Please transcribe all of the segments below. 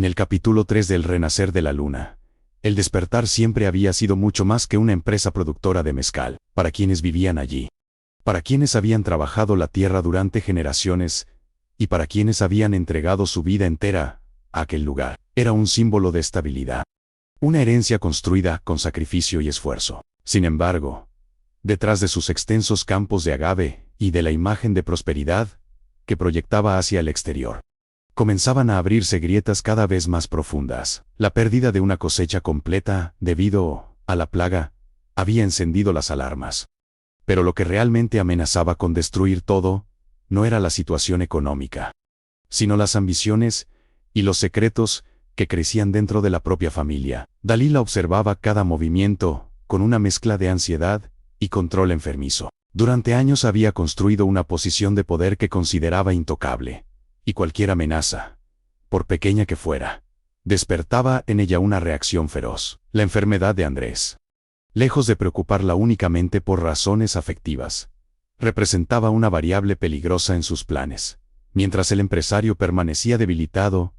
En el capítulo 3 del Renacer de la Luna, el Despertar siempre había sido mucho más que una empresa productora de mezcal, para quienes vivían allí, para quienes habían trabajado la tierra durante generaciones, y para quienes habían entregado su vida entera a aquel lugar. Era un símbolo de estabilidad, una herencia construida con sacrificio y esfuerzo. Sin embargo, detrás de sus extensos campos de agave y de la imagen de prosperidad que proyectaba hacia el exterior, comenzaban a abrirse grietas cada vez más profundas. La pérdida de una cosecha completa, debido a la plaga, había encendido las alarmas. Pero lo que realmente amenazaba con destruir todo, no era la situación económica, sino las ambiciones y los secretos que crecían dentro de la propia familia. Dalila observaba cada movimiento con una mezcla de ansiedad y control enfermizo. Durante años había construido una posición de poder que consideraba intocable, y cualquier amenaza, por pequeña que fuera, despertaba en ella una reacción feroz. La enfermedad de Andrés, lejos de preocuparla únicamente por razones afectivas, representaba una variable peligrosa en sus planes, mientras el empresario permanecía debilitado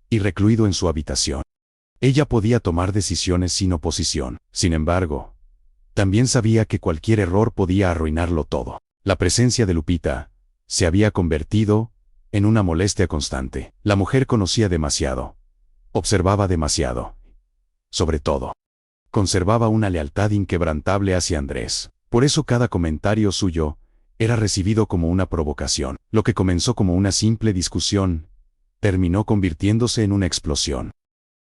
y recluido en su habitación. Ella podía tomar decisiones sin oposición. Sin embargo, también sabía que cualquier error podía arruinarlo todo. La presencia de Lupita se había convertido en una molestia constante. La mujer conocía demasiado, observaba demasiado. Sobre todo, conservaba una lealtad inquebrantable hacia Andrés. Por eso cada comentario suyo era recibido como una provocación. Lo que comenzó como una simple discusión terminó convirtiéndose en una explosión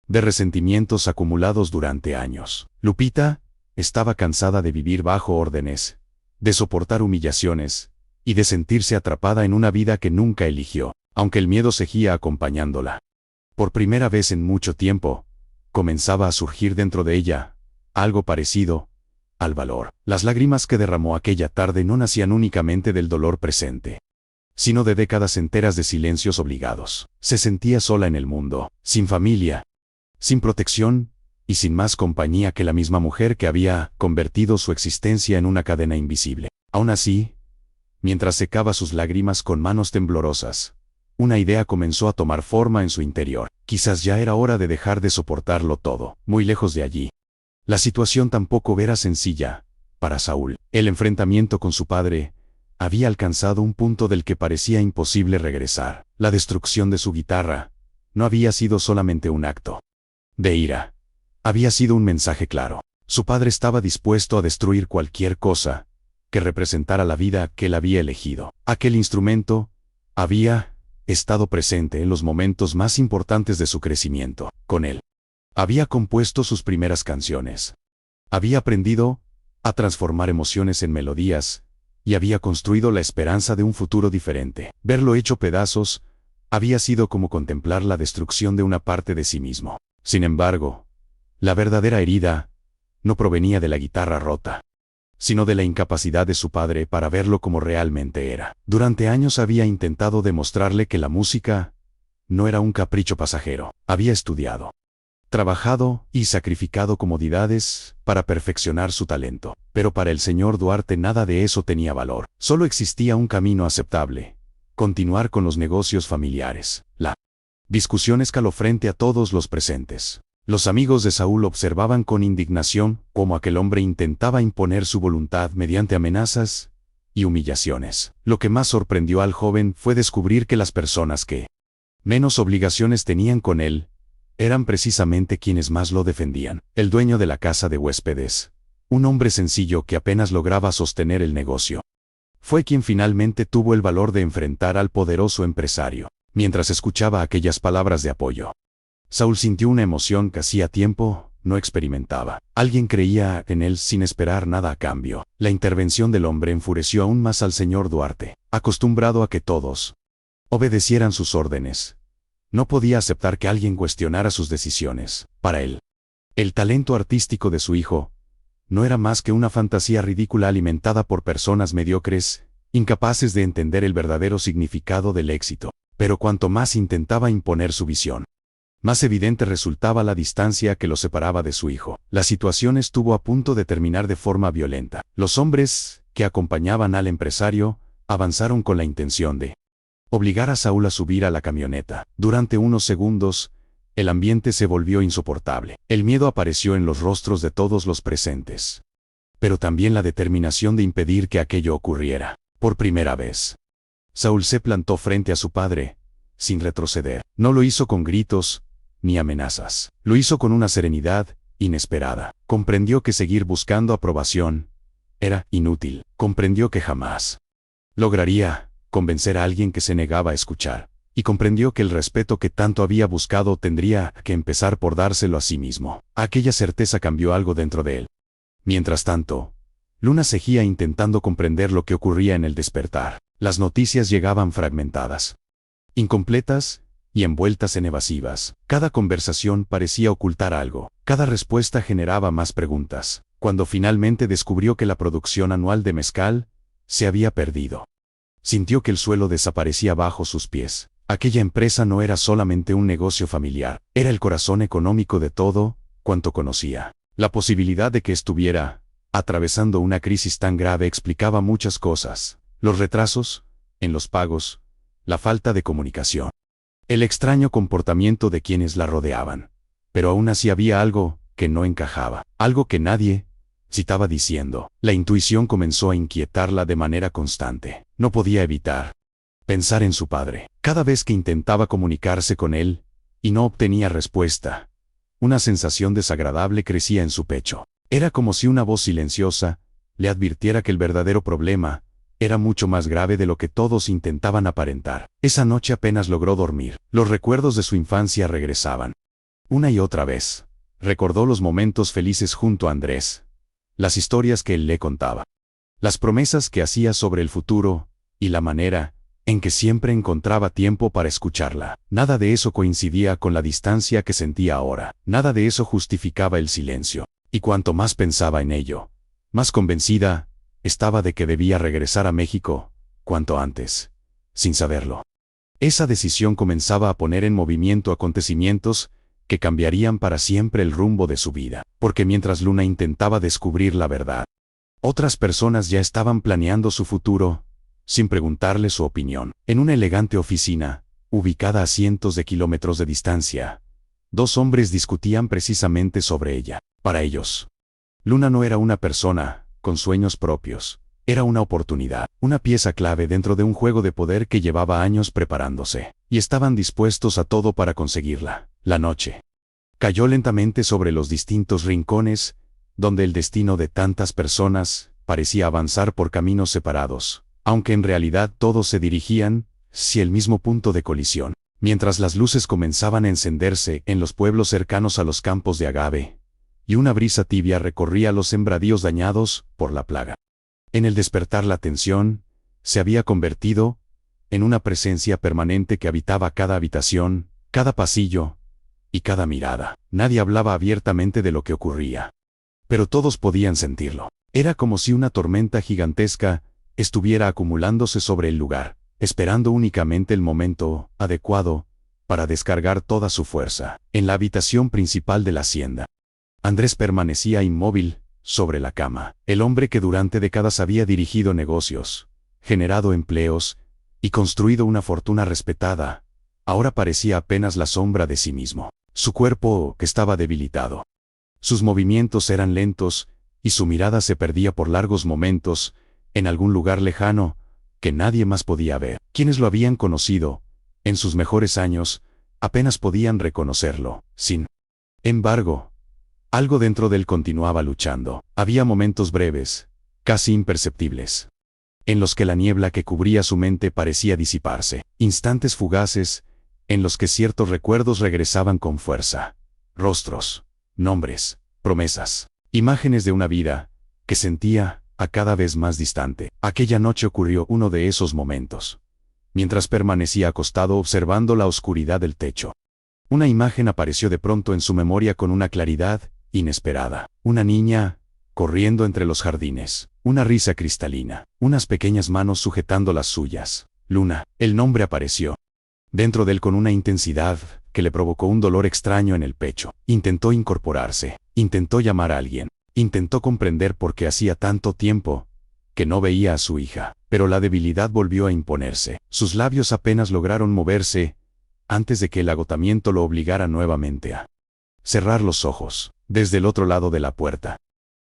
de resentimientos acumulados durante años. Lupita estaba cansada de vivir bajo órdenes, de soportar humillaciones y de sentirse atrapada en una vida que nunca eligió, aunque el miedo seguía acompañándola. Por primera vez en mucho tiempo, comenzaba a surgir dentro de ella algo parecido al valor. Las lágrimas que derramó aquella tarde no nacían únicamente del dolor presente, sino de décadas enteras de silencios obligados. Se sentía sola en el mundo, sin familia, sin protección y sin más compañía que la misma mujer que había convertido su existencia en una cadena invisible. Aún así, mientras secaba sus lágrimas con manos temblorosas, una idea comenzó a tomar forma en su interior. Quizás ya era hora de dejar de soportarlo todo. Muy lejos de allí, la situación tampoco era sencilla para Saúl. El enfrentamiento con su padre había alcanzado un punto del que parecía imposible regresar. La destrucción de su guitarra no había sido solamente un acto de ira, había sido un mensaje claro. Su padre estaba dispuesto a destruir cualquier cosa que representara la vida que él había elegido. Aquel instrumento había estado presente en los momentos más importantes de su crecimiento. Con él había compuesto sus primeras canciones, había aprendido a transformar emociones en melodías, y había construido la esperanza de un futuro diferente. Verlo hecho pedazos había sido como contemplar la destrucción de una parte de sí mismo. Sin embargo, la verdadera herida no provenía de la guitarra rota, sino de la incapacidad de su padre para verlo como realmente era. Durante años había intentado demostrarle que la música no era un capricho pasajero. Había estudiado, trabajado y sacrificado comodidades para perfeccionar su talento. Pero para el señor Duarte nada de eso tenía valor. Solo existía un camino aceptable: continuar con los negocios familiares. La discusión escaló frente a todos los presentes. Los amigos de Saúl observaban con indignación cómo aquel hombre intentaba imponer su voluntad mediante amenazas y humillaciones. Lo que más sorprendió al joven fue descubrir que las personas que menos obligaciones tenían con él eran precisamente quienes más lo defendían. El dueño de la casa de huéspedes, un hombre sencillo que apenas lograba sostener el negocio, fue quien finalmente tuvo el valor de enfrentar al poderoso empresario. Mientras escuchaba aquellas palabras de apoyo, Saúl sintió una emoción que hacía tiempo no experimentaba. Alguien creía en él sin esperar nada a cambio. La intervención del hombre enfureció aún más al señor Duarte. Acostumbrado a que todos obedecieran sus órdenes, no podía aceptar que alguien cuestionara sus decisiones. Para él, el talento artístico de su hijo no era más que una fantasía ridícula alimentada por personas mediocres, incapaces de entender el verdadero significado del éxito. Pero cuanto más intentaba imponer su visión, más evidente resultaba la distancia que lo separaba de su hijo. La situación estuvo a punto de terminar de forma violenta. Los hombres que acompañaban al empresario avanzaron con la intención de obligar a Saúl a subir a la camioneta. Durante unos segundos, El ambiente se volvió insoportable. El miedo apareció en los rostros de todos los presentes. Pero también la determinación de impedir que aquello ocurriera. Por primera vez, Saúl se plantó frente a su padre, sin retroceder. No lo hizo con gritos, ni amenazas. Lo hizo con una serenidad inesperada. Comprendió que seguir buscando aprobación era inútil. Comprendió que jamás lograría convencer a alguien que se negaba a escuchar. Y comprendió que el respeto que tanto había buscado tendría que empezar por dárselo a sí mismo. Aquella certeza cambió algo dentro de él. Mientras tanto, Luna seguía intentando comprender lo que ocurría en el despertar. Las noticias llegaban fragmentadas, incompletas y envueltas en evasivas. Cada conversación parecía ocultar algo. Cada respuesta generaba más preguntas. Cuando finalmente descubrió que la producción anual de mezcal se había perdido, sintió que el suelo desaparecía bajo sus pies. Aquella empresa no era solamente un negocio familiar, era el corazón económico de todo cuanto conocía. La posibilidad de que estuviera atravesando una crisis tan grave explicaba muchas cosas: los retrasos en los pagos, la falta de comunicación, el extraño comportamiento de quienes la rodeaban. Pero aún así había algo que no encajaba, algo que nadie estaba diciendo. La intuición comenzó a inquietarla de manera constante. No podía evitar pensar en su padre. Cada vez que intentaba comunicarse con él y no obtenía respuesta, una sensación desagradable crecía en su pecho. Era como si una voz silenciosa le advirtiera que el verdadero problema era mucho más grave de lo que todos intentaban aparentar. Esa noche apenas logró dormir. Los recuerdos de su infancia regresaban. Una y otra vez, recordó los momentos felices junto a Andrés, las historias que él le contaba, las promesas que hacía sobre el futuro, y la manera en que siempre encontraba tiempo para escucharla. Nada de eso coincidía con la distancia que sentía ahora. Nada de eso justificaba el silencio. Y cuanto más pensaba en ello, más convencida estaba de que debía regresar a México cuanto antes, sin saberlo. Esa decisión comenzaba a poner en movimiento acontecimientos que cambiarían para siempre el rumbo de su vida. Porque mientras Luna intentaba descubrir la verdad, otras personas ya estaban planeando su futuro, sin preguntarle su opinión. En una elegante oficina, ubicada a cientos de kilómetros de distancia, dos hombres discutían precisamente sobre ella. Para ellos, Luna no era una persona con sueños propios, era una oportunidad, una pieza clave dentro de un juego de poder que llevaba años preparándose, y estaban dispuestos a todo para conseguirla. La noche cayó lentamente sobre los distintos rincones, donde el destino de tantas personas parecía avanzar por caminos separados, aunque en realidad todos se dirigían hacia el mismo punto de colisión. Mientras las luces comenzaban a encenderse en los pueblos cercanos a los campos de agave, y una brisa tibia recorría los sembradíos dañados por la plaga. En el despertar la tensión se había convertido en una presencia permanente que habitaba cada habitación, cada pasillo y cada mirada. Nadie hablaba abiertamente de lo que ocurría, pero todos podían sentirlo. Era como si una tormenta gigantesca estuviera acumulándose sobre el lugar, esperando únicamente el momento adecuado para descargar toda su fuerza. En la habitación principal de la hacienda, Andrés permanecía inmóvil sobre la cama. El hombre que durante décadas había dirigido negocios, generado empleos y construido una fortuna respetada, ahora parecía apenas la sombra de sí mismo. Su cuerpo estaba debilitado. Sus movimientos eran lentos y su mirada se perdía por largos momentos en algún lugar lejano que nadie más podía ver. Quienes lo habían conocido en sus mejores años apenas podían reconocerlo. Sin embargo, algo dentro de él continuaba luchando. Había momentos breves, casi imperceptibles, en los que la niebla que cubría su mente parecía disiparse. Instantes fugaces, en los que ciertos recuerdos regresaban con fuerza. Rostros, nombres, promesas, imágenes de una vida que sentía a cada vez más distante. Aquella noche ocurrió uno de esos momentos. Mientras permanecía acostado observando la oscuridad del techo, una imagen apareció de pronto en su memoria con una claridad inesperada. Una niña corriendo entre los jardines, una risa cristalina, unas pequeñas manos sujetando las suyas. Luna. El nombre apareció dentro de él con una intensidad que le provocó un dolor extraño en el pecho. Intentó incorporarse, intentó llamar a alguien, intentó comprender por qué hacía tanto tiempo que no veía a su hija, pero la debilidad volvió a imponerse. Sus labios apenas lograron moverse antes de que el agotamiento lo obligara nuevamente a cerrar los ojos. Desde el otro lado de la puerta,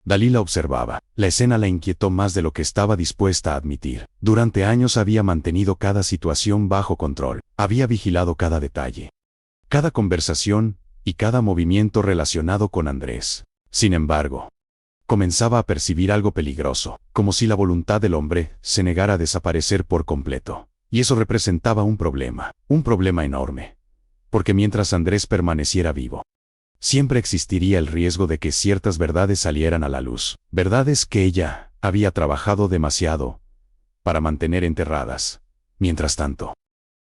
Dalila observaba. La escena la inquietó más de lo que estaba dispuesta a admitir. Durante años había mantenido cada situación bajo control. Había vigilado cada detalle, cada conversación y cada movimiento relacionado con Andrés. Sin embargo, comenzaba a percibir algo peligroso, como si la voluntad del hombre se negara a desaparecer por completo. Y eso representaba un problema enorme. Porque mientras Andrés permaneciera vivo, siempre existiría el riesgo de que ciertas verdades salieran a la luz. Verdades que ella había trabajado demasiado para mantener enterradas. Mientras tanto,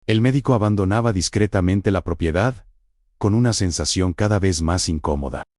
el médico abandonaba discretamente la propiedad, con una sensación cada vez más incómoda.